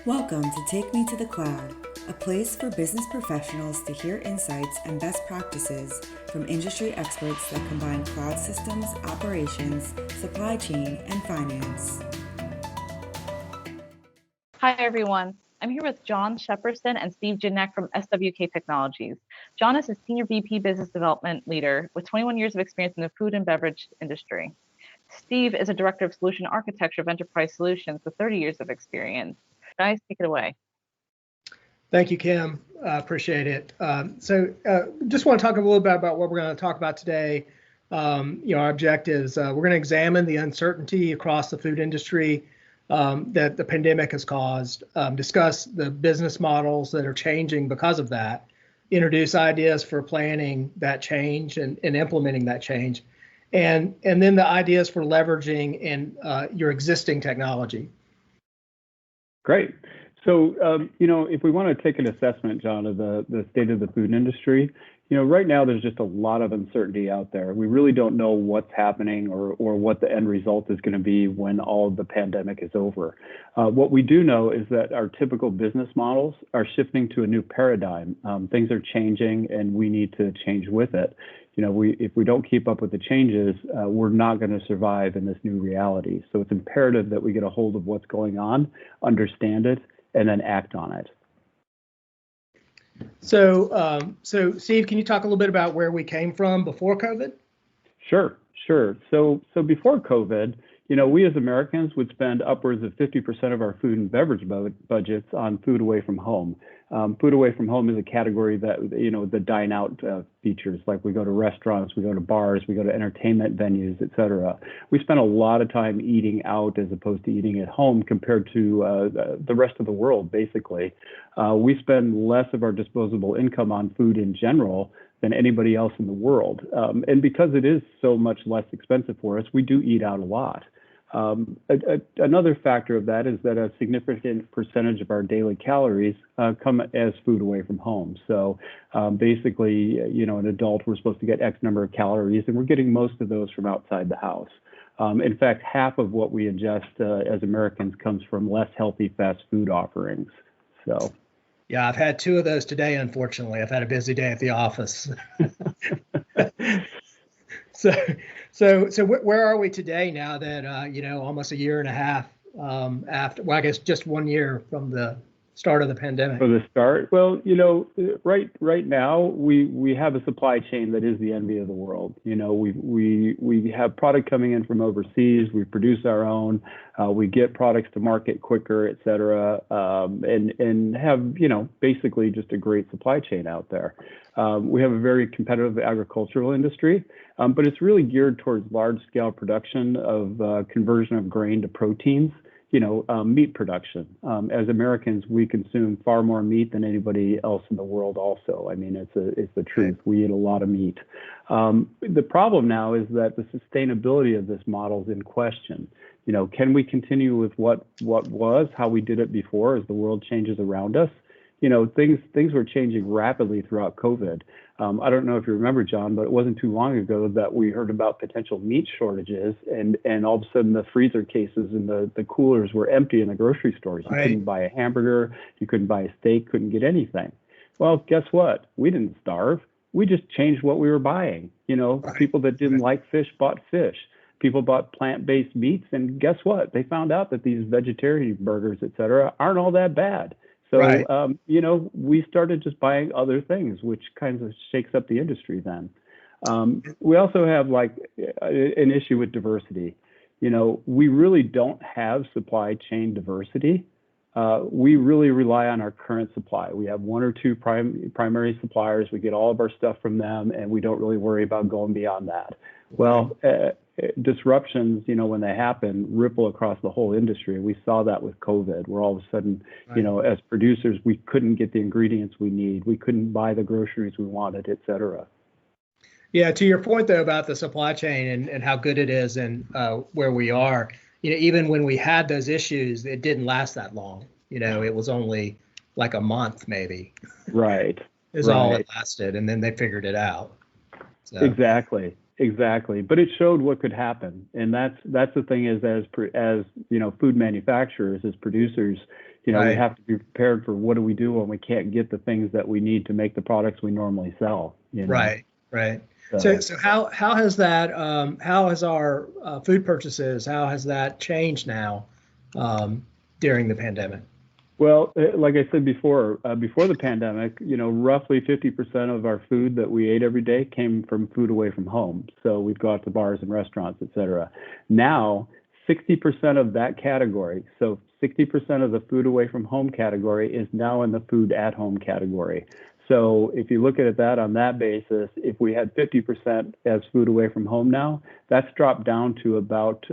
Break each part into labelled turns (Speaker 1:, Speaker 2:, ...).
Speaker 1: Welcome to Take Me to the Cloud, a place for business professionals to hear insights and best practices from industry experts that combine cloud systems, operations, supply chain, and finance.
Speaker 2: Hi, everyone. I'm here with John Shepperson and Steve Gignac from SWK Technologies. John is a Senior VP Business Development Leader with 21 years of experience in the food and beverage industry. Steve is a Director of Solution Architecture of Enterprise Solutions with 30 years of experience. Guys, take it away.
Speaker 3: Thank you, Kim. Appreciate it. Just want to talk a little bit about what we're going to talk about today. Our objectives. We're going to examine the uncertainty across the food industry that the pandemic has caused, discuss the business models that are changing because of that, introduce ideas for planning that change and implementing that change, and then the ideas for leveraging in your existing technology.
Speaker 4: Great. So, if we want to take an assessment, John, of the state of the food industry, right now there's just a lot of uncertainty out there. We really don't know what's happening or what the end result is going to be when all of the pandemic is over. What we do know is that our typical business models are shifting to a new paradigm. Things are changing and we need to change with it. If we don't keep up with the changes, we're not going to survive in this new reality. So it's imperative that we get a hold of what's going on, understand it, and then act on it.
Speaker 3: So Steve, can you talk a little bit about where we came from before COVID?
Speaker 4: Sure. So before COVID, we as Americans would spend upwards of 50% of our food and beverage budgets on food away from home. Food away from home is a category that, the dine out features, like we go to restaurants, we go to bars, we go to entertainment venues, et cetera. We spend a lot of time eating out as opposed to eating at home compared to the rest of the world, basically. We spend less of our disposable income on food in general than anybody else in the world. And because it is so much less expensive for us, we do eat out a lot. Another factor of that is that a significant percentage of our daily calories come as food away from home. So basically, an adult, we're supposed to get X number of calories, and we're getting most of those from outside the house. In fact, half of what we ingest as Americans comes from less healthy fast food offerings. So.
Speaker 3: Yeah, I've had 2 of those today, unfortunately. I've had a busy day at the office. So where are we today now that, almost a year and a half after, well, I guess just 1 year from the start of the pandemic?
Speaker 4: For the start, well, right now we have a supply chain that is the envy of the world. We have product coming in from overseas. We produce our own. We get products to market quicker, et cetera, and have basically just a great supply chain out there. We have a very competitive agricultural industry, but it's really geared towards large-scale production of conversion of grain to proteins. Meat production. As Americans, we consume far more meat than anybody else in the world also. I mean, it's the truth. We eat a lot of meat. The problem now is that the sustainability of this model is in question. Can we continue with what was, how we did it before as the world changes around us? Things were changing rapidly throughout COVID. I don't know if you remember, John, but it wasn't too long ago that we heard about potential meat shortages, and all of a sudden the freezer cases and the coolers were empty in the grocery stores. You couldn't buy a hamburger, you couldn't buy a steak, couldn't get anything. Well, guess what? We didn't starve. We just changed what we were buying. People that didn't like fish bought fish. People bought plant-based meats, and guess what? They found out that these vegetarian burgers, et cetera, aren't all that bad. So, we started just buying other things, which kind of shakes up the industry then. We also have an issue with diversity. We really don't have supply chain diversity. We really rely on our current supply. We have 1 or 2 primary suppliers. We get all of our stuff from them, and we don't really worry about going beyond that. Well, disruptions, when they happen, ripple across the whole industry. We saw that with COVID, where all of a sudden, as producers, we couldn't get the ingredients we need. We couldn't buy the groceries we wanted, et cetera.
Speaker 3: Yeah, to your point, though, about the supply chain and how good it is and where we are, even when we had those issues, it didn't last that long. It was only like a month, maybe.
Speaker 4: Right.
Speaker 3: Is all it lasted, and then they figured it out. So.
Speaker 4: Exactly. Exactly, but it showed what could happen, and that's the thing is as you know, food manufacturers, as producers, you know, we
Speaker 3: Right.
Speaker 4: have to be prepared for what do we do when we can't get the things that we need to make the products we normally sell. You know,
Speaker 3: Right. Right. So,
Speaker 4: so.
Speaker 3: so how has that how has our food purchases, how has that changed now during the pandemic?
Speaker 4: Well, like I said before, before the pandemic, you know, roughly 50% of our food that we ate every day came from food away from home. So we'd go out to bars and restaurants, et cetera. Now, 60% of that category, so 60% of the food away from home category is now in the food at home category. So if you look at that on that basis, if we had 50% as food away from home now, that's dropped down to about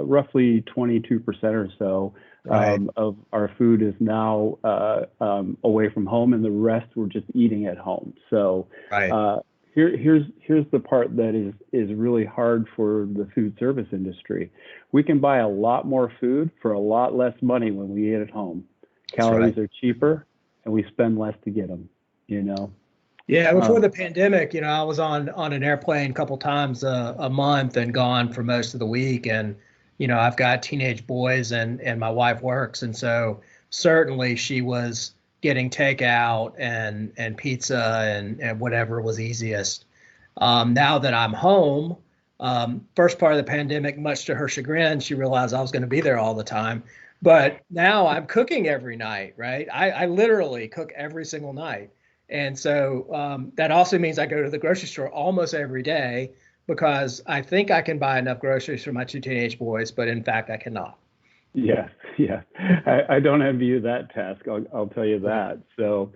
Speaker 4: roughly 22% or so
Speaker 3: Right.
Speaker 4: of our food is now away from home, and the rest we're just eating at home. So
Speaker 3: Right.
Speaker 4: here's the part that is really hard for the food service industry. We can buy a lot more food for a lot less money when we eat at home.
Speaker 3: That's right.
Speaker 4: Calories are cheaper, and we spend less to get them. You know.
Speaker 3: Yeah, before
Speaker 4: Um,
Speaker 3: the pandemic, I was on an airplane a couple times a month and gone for most of the week. And I've got teenage boys and my wife works, and so certainly she was getting takeout and pizza and whatever was easiest. Now that I'm home, first part of the pandemic, much to her chagrin, she realized I was going to be there all the time. But now I'm cooking every night, right? I literally cook every single night. And so that also means I go to the grocery store almost every day because I think I can buy enough groceries for my two teenage boys, but in fact, I cannot.
Speaker 4: Yes, yes. I don't envy you that task. I'll tell you that. So,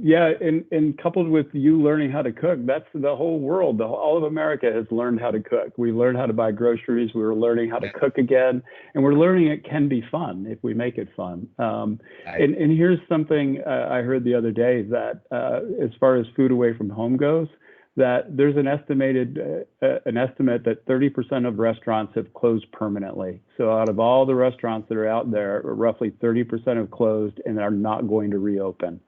Speaker 4: yeah, and coupled with you learning how to cook, that's the whole world. All of America has learned how to cook. We learned how to buy groceries. We're learning how to cook again, and we're learning it can be fun if we make it fun. And here's something I heard the other day that as far as food away from home goes, that there's an estimate that 30% of restaurants have closed permanently. So out of all the restaurants that are out there, roughly 30% have closed and are not going to reopen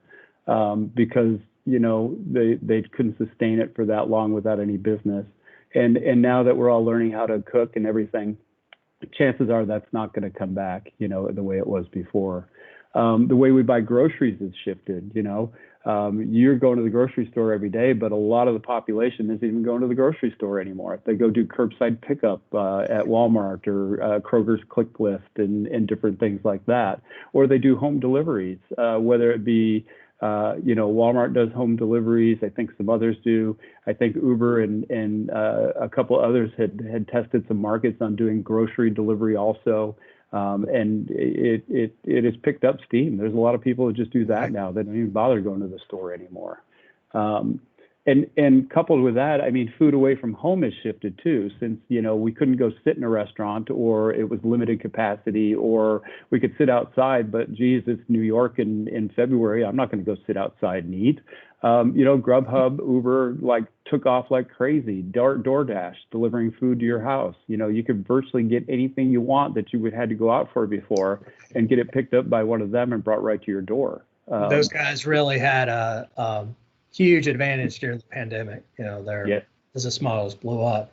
Speaker 4: because they couldn't sustain it for that long without any business. And now that we're all learning how to cook and everything, chances are that's not going to come back, the way it was before. The way we buy groceries has shifted. You're going to the grocery store every day, but a lot of the population isn't even going to the grocery store anymore. They go do curbside pickup at Walmart or Kroger's Click List and different things like that, or they do home deliveries, whether it be Walmart does home deliveries. I think some others do. I think Uber and a couple others had tested some markets on doing grocery delivery also. And it has picked up steam. There's a lot of people that just do that now. They don't even bother going to the store anymore. And coupled with that, I mean, food away from home has shifted too, since, we couldn't go sit in a restaurant or it was limited capacity or we could sit outside, but geez, it's New York in February. I'm not going to go sit outside and eat. Grubhub, Uber, took off like crazy. DoorDash, delivering food to your house. You could virtually get anything you want that you would had to go out for before and get it picked up by one of them and brought right to your door.
Speaker 3: Those guys really had a huge advantage during the pandemic. Their business models blew up.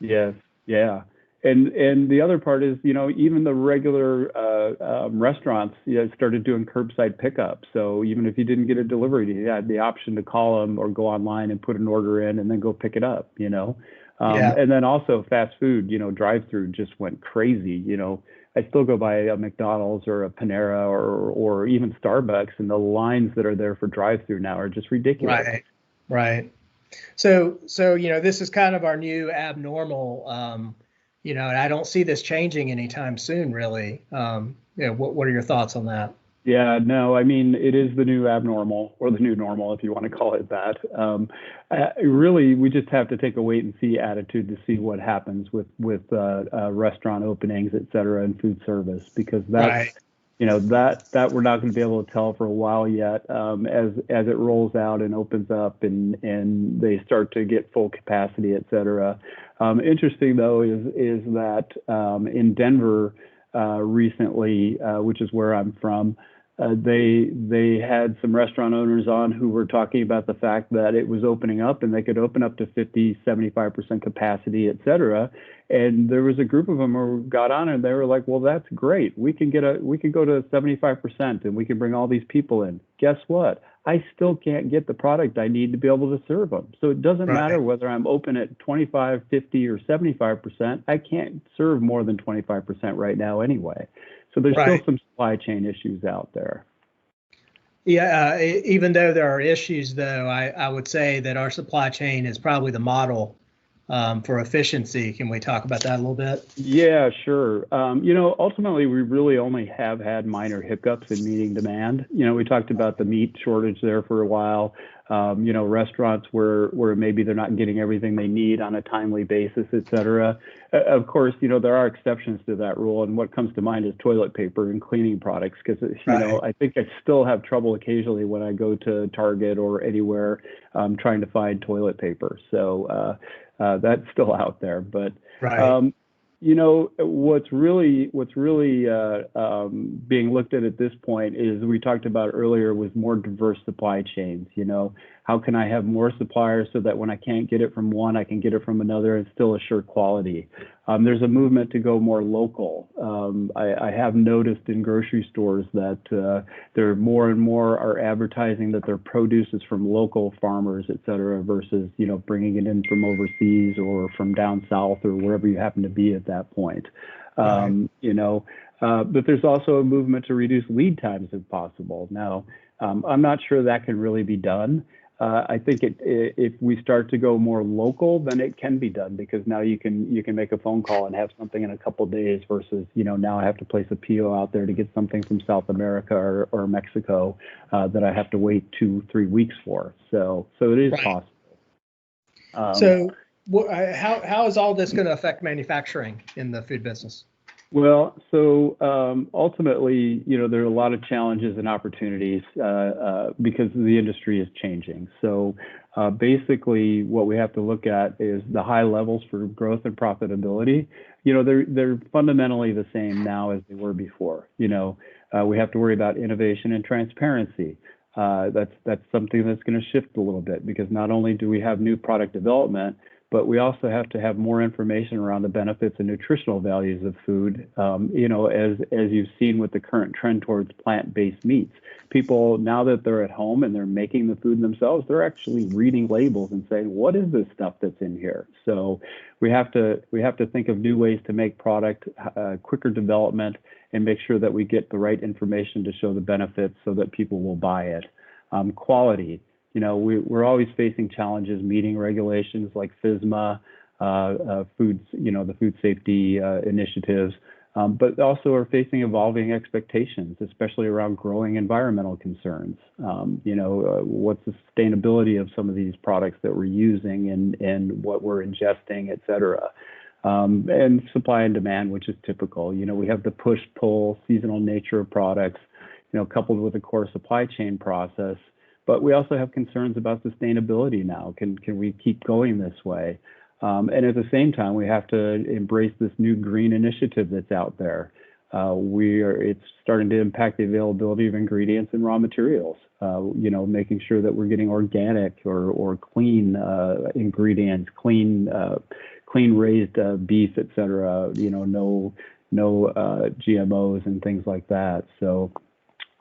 Speaker 4: Yes, yeah. And the other part is, even the regular restaurants, started doing curbside pickup. So even if you didn't get a delivery, you had the option to call them or go online and put an order in and then go pick it up, And then also fast food, drive-through just went crazy. I still go by a McDonald's or a Panera or even Starbucks, and the lines that are there for drive-through now are just ridiculous.
Speaker 3: Right. So this is kind of our new abnormal. And I don't see this changing anytime soon, really. What are your thoughts on that?
Speaker 4: Yeah, no, I mean, it is the new abnormal or the new normal, if you want to call it that. Really, we just have to take a wait and see attitude to see what happens with restaurant openings, et cetera, and food service, because that's, that we're not going to be able to tell for a while yet as it rolls out and opens up and they start to get full capacity, et cetera. Interesting, though, is that in Denver recently, which is where I'm from, They had some restaurant owners on who were talking about the fact that it was opening up and they could open up to 50, 75% capacity, et cetera. And there was a group of them who got on and they were like, well, that's great. We can go to 75% and we can bring all these people in. Guess what? I still can't get the product I need to be able to serve them. So it doesn't matter whether I'm open at 25, 50, or 75%. I can't serve more than 25% right now anyway. So there's still some supply chain issues out there.
Speaker 3: Yeah, even though there are issues, though, I would say that our supply chain is probably the model for efficiency. Can we talk about that a little bit?
Speaker 4: Yeah, sure. Ultimately, we really only have had minor hiccups in meeting demand. We talked about the meat shortage there for a while. Restaurants where maybe they're not getting everything they need on a timely basis, et cetera. Of course, there are exceptions to that rule. And what comes to mind is toilet paper and cleaning products, because, I think I still have trouble occasionally when I go to Target or anywhere trying to find toilet paper. So that's still out there. But what's really being looked at this point is, we talked about earlier, was more diverse supply chains. How can I have more suppliers so that when I can't get it from one, I can get it from another and still assure quality? There's a movement to go more local. I have noticed in grocery stores that there more and more are advertising that their produce is from local farmers, et cetera, versus, bringing it in from overseas or from down south or wherever you happen to be at that point. But there's also a movement to reduce lead times if possible. Now, I'm not sure that can really be done. I think if we start to go more local, then it can be done, because now you can make a phone call and have something in a couple of days versus, now I have to place a PO out there to get something from South America or Mexico that I have to wait 2-3 weeks for. So it is possible.
Speaker 3: So how is all this going to affect manufacturing in the food business?
Speaker 4: Well, so ultimately, there are a lot of challenges and opportunities because the industry is changing. So basically, what we have to look at is the high levels for growth and profitability. They're fundamentally the same now as they were before. We have to worry about innovation and transparency. That's something that's going to shift a little bit, because not only do we have new product development, but we also have to have more information around the benefits and nutritional values of food. As you've seen with the current trend towards plant-based meats, people, now that they're at home and they're making the food themselves, they're actually reading labels and saying, what is this stuff that's in here? So we have to think of new ways to make product, quicker development, and make sure that we get the right information to show the benefits so that people will buy it. Quality. We're always facing challenges meeting regulations like FSMA, the food safety initiatives, but also are facing evolving expectations, especially around growing environmental concerns. What's the sustainability of some of these products that we're using and what we're ingesting, et cetera. And supply and demand, which is typical. We have the push-pull seasonal nature of products, coupled with a core supply chain process. But we also have concerns about sustainability now. Can we keep going this way? And at the same time, we have to embrace this new green initiative that's out there. It's starting to impact the availability of ingredients and raw materials. Making sure that we're getting organic or clean ingredients, clean raised beef, et cetera. No GMOs and things like that. So,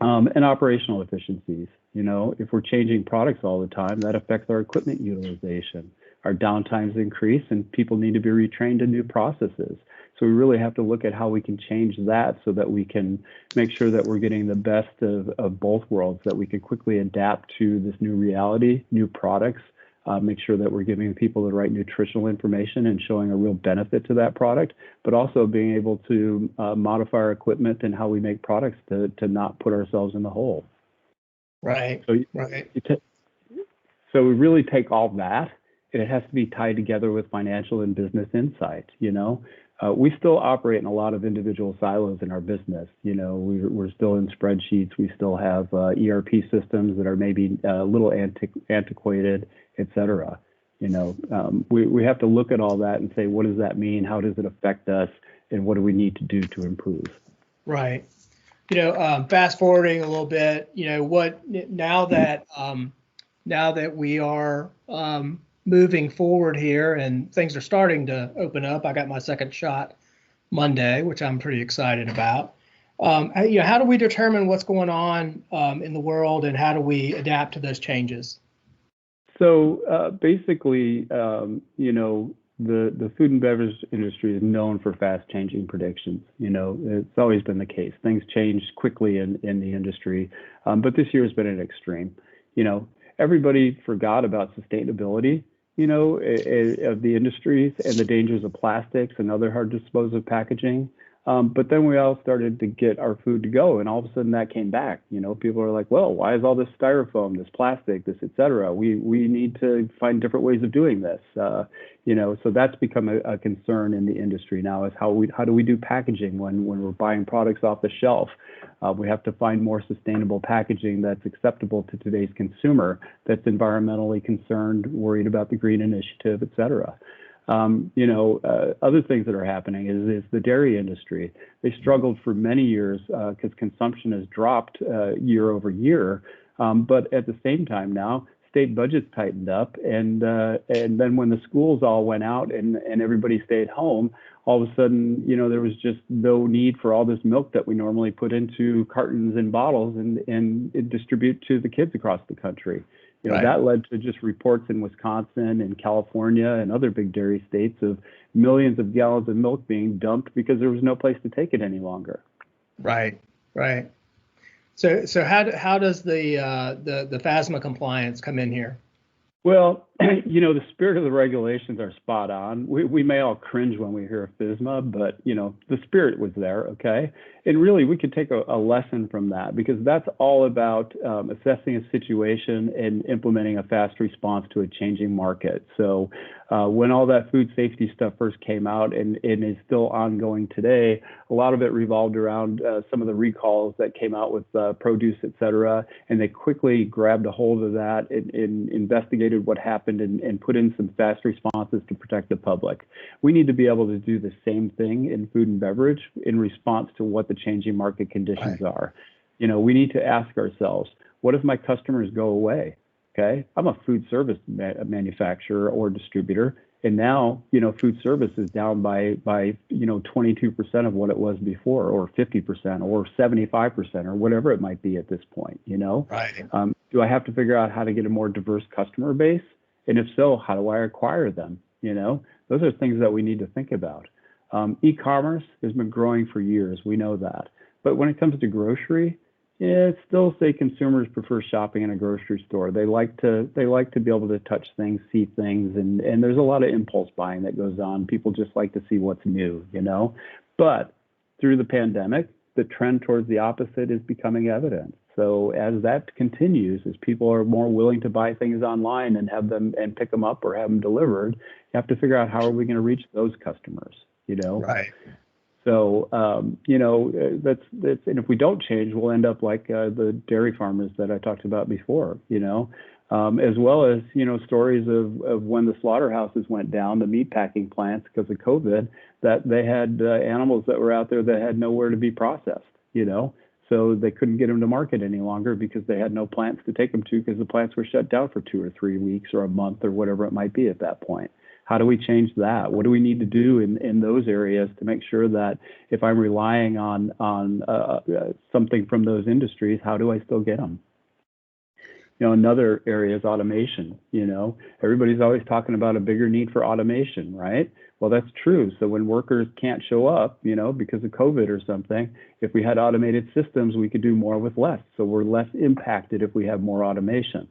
Speaker 4: and operational efficiencies. If we're changing products all the time, that affects our equipment utilization. Our downtimes increase and people need to be retrained in new processes. So we really have to look at how we can change that so that we can make sure that we're getting the best of both worlds, that we can quickly adapt to this new reality, new products, make sure that we're giving people the right nutritional information and showing a real benefit to that product, but also being able to modify our equipment and how we make products to not put ourselves in the hole.
Speaker 3: Right.
Speaker 4: So we really take all that, and it has to be tied together with financial and business insight. We still operate in a lot of individual silos in our business. We're still in spreadsheets. We still have ERP systems that are maybe a little antiquated, et cetera. We have to look at all that and say, what does that mean? How does it affect us? And what do we need to do to improve?
Speaker 3: Right. Fast forwarding a little bit, now that we are moving forward here and things are starting to open up. I got my second shot Monday, which I'm pretty excited about. How do we determine what's going on in the world, and how do we adapt to those changes?
Speaker 4: So basically, the food and beverage industry is known for fast changing predictions. It's always been the case. Things change quickly in the industry, but this year has been an extreme. Everybody forgot about sustainability, of the industries and the dangers of plastics and other hard to dispose of packaging. But then we all started to get our food to go, and all of a sudden that came back. People are like, well, why is all this styrofoam, this plastic, this, et cetera? We need to find different ways of doing this. So that's become a concern in the industry now, is how do we do packaging when we're buying products off the shelf? We have to find more sustainable packaging that's acceptable to today's consumer, that's environmentally concerned, worried about the green initiative, et cetera. Other things that are happening is the dairy industry. They struggled for many years because consumption has dropped year over year. But at the same time now, state budgets tightened up, and then when the schools all went out and everybody stayed home, all of a sudden, there was just no need for all this milk that we normally put into cartons and bottles and distribute to the kids across the country.
Speaker 3: Right.
Speaker 4: That led to just reports in Wisconsin and California and other big dairy states of millions of gallons of milk being dumped because there was no place to take it any longer.
Speaker 3: Right. So how does the FASMA compliance come in here?
Speaker 4: Well, the spirit of the regulations are spot on. We may all cringe when we hear FSMA, but the spirit was there, okay? And really, we could take a lesson from that, because that's all about assessing a situation and implementing a fast response to a changing market. So when all that food safety stuff first came out and is still ongoing today, a lot of it revolved around some of the recalls that came out with produce, et cetera, and they quickly grabbed a hold of that and investigated what happened and put in some fast responses to protect the public. We need to be able to do the same thing in food and beverage in response to what the changing market conditions are. We need to ask ourselves, what if my customers go away? Okay, I'm a food service manufacturer or distributor, and now food service is down by 22% of what it was before, or 50%, or 75%, or whatever it might be at this point.
Speaker 3: Right.
Speaker 4: Do I have to figure out how to get a more diverse customer base? And if so, how do I acquire them? Those are things that we need to think about. E-commerce has been growing for years. We know that. But when it comes to grocery, it's still say consumers prefer shopping in a grocery store. They like to be able to touch things, see things, and there's a lot of impulse buying that goes on. People just like to see what's new, But through the pandemic, the trend towards the opposite is becoming evident. So as that continues, as people are more willing to buy things online and have them and pick them up or have them delivered, you have to figure out how are we going to reach those customers,
Speaker 3: Right.
Speaker 4: So, that's and if we don't change, we'll end up like the dairy farmers that I talked about before, as well as, stories of when the slaughterhouses went down, the meat packing plants, because of COVID, that they had animals that were out there that had nowhere to be processed, so they couldn't get them to market any longer because they had no plants to take them to, because the plants were shut down for 2 or 3 weeks or a month or whatever it might be at that point. How do we change that? What do we need to do in those areas to make sure that if I'm relying on something from those industries, how do I still get them? Another area is automation. Everybody's always talking about a bigger need for automation, right? Well, that's true. So when workers can't show up, because of COVID or something, if we had automated systems, we could do more with less. So we're less impacted if we have more automation.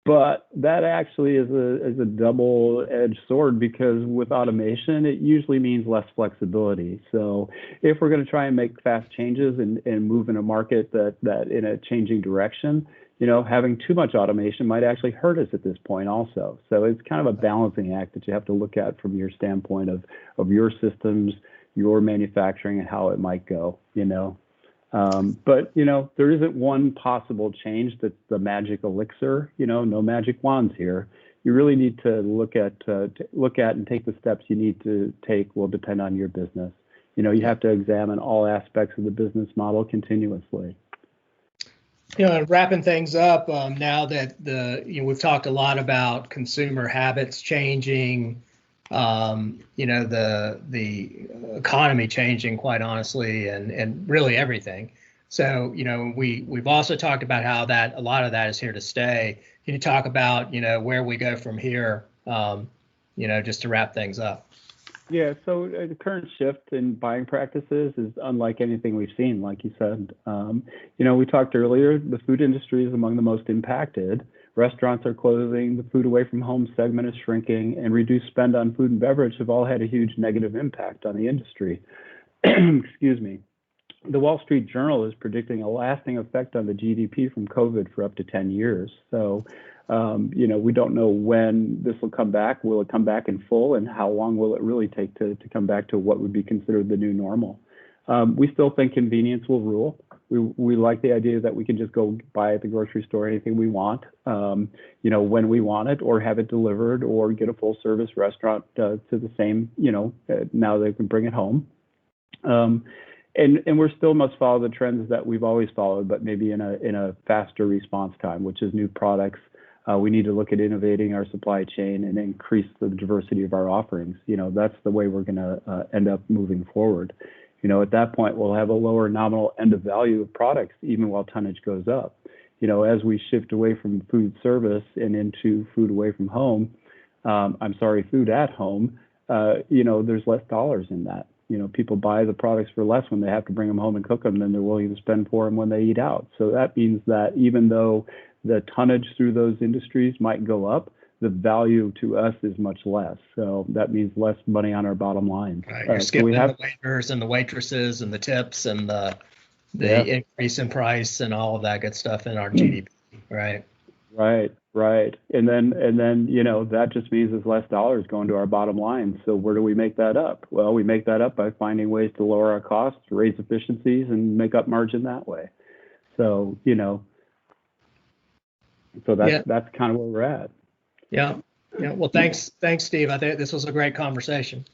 Speaker 4: But that actually is a double-edged sword, because with automation, it usually means less flexibility. So if we're going to try and make fast changes and move in a market that in a changing direction, having too much automation might actually hurt us at this point also. So it's kind of a balancing act that you have to look at from your standpoint of your systems, your manufacturing, and how it might go, But there isn't one possible change that's the magic elixir. No magic wands here. You really need to look at and take the steps you need to take will depend on your business. You have to examine all aspects of the business model continuously.
Speaker 3: Wrapping things up, now that we've talked a lot about consumer habits changing, the economy changing, quite honestly, and really everything. So, we've also talked about how a lot of that is here to stay. Can you talk about, where we go from here, just to wrap things up?
Speaker 4: Yeah, so the current shift in buying practices is unlike anything we've seen, like you said. We talked earlier, the food industry is among the most impacted. Restaurants are closing, the food away from home segment is shrinking, and reduced spend on food and beverage have all had a huge negative impact on the industry. Excuse me. The Wall Street Journal is predicting a lasting effect on the GDP from COVID for up to 10 years. So, we don't know when this will come back. Will it come back in full, and how long will it really take to come back to what would be considered the new normal? We still think convenience will rule. We like the idea that we can just go buy at the grocery store anything we want, when we want it, or have it delivered, or get a full service restaurant to the same, now they can bring it home. And we still must follow the trends that we've always followed, but maybe in a faster response time, which is new products. We need to look at innovating our supply chain and increase the diversity of our offerings. That's the way we're going to end up moving forward. At that point, we'll have a lower nominal end of value of products, even while tonnage goes up. As we shift away from food service and into food away from home, food at home, there's less dollars in that. People buy the products for less when they have to bring them home and cook them than they're willing to spend for them when they eat out. So that means that even though the tonnage through those industries might go up, the value to us is much less. So that means less money on our bottom line.
Speaker 3: Right. You're skipping the waiters and the waitresses and the tips and the increase in price and all of that good stuff in our GDP, right?
Speaker 4: Right. And then, that just means there's less dollars going to our bottom line. So where do we make that up? Well, we make that up by finding ways to lower our costs, raise efficiencies, and make up margin that way. So, that's kind of where we're at.
Speaker 3: Yeah. Well, thanks, Steve. I think this was a great conversation.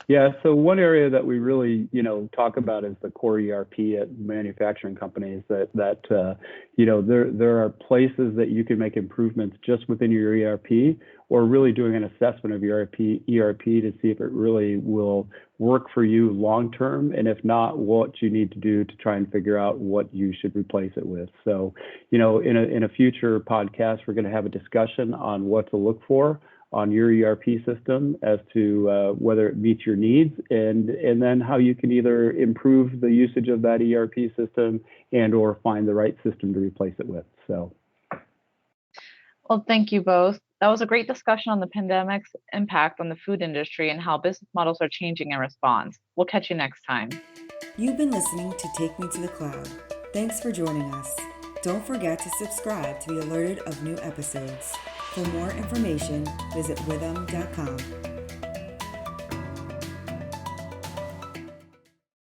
Speaker 4: Yeah. So one area that we really, talk about is the core ERP at manufacturing companies. That there are places that you can make improvements just within your ERP, or really doing an assessment of your ERP to see if it really will work for you long term, and if not, what you need to do to try and figure out what you should replace it with. So, in a future podcast, we're going to have a discussion on what to look for on your ERP system as to whether it meets your needs, and then how you can either improve the usage of that ERP system and or find the right system to replace it with. So,
Speaker 2: well, thank you both. That was a great discussion on the pandemic's impact on the food industry and how business models are changing in response. We'll catch you next time.
Speaker 1: You've been listening to Take Me to the Cloud. Thanks for joining us. Don't forget to subscribe to be alerted of new episodes. For more information, visit withum.com.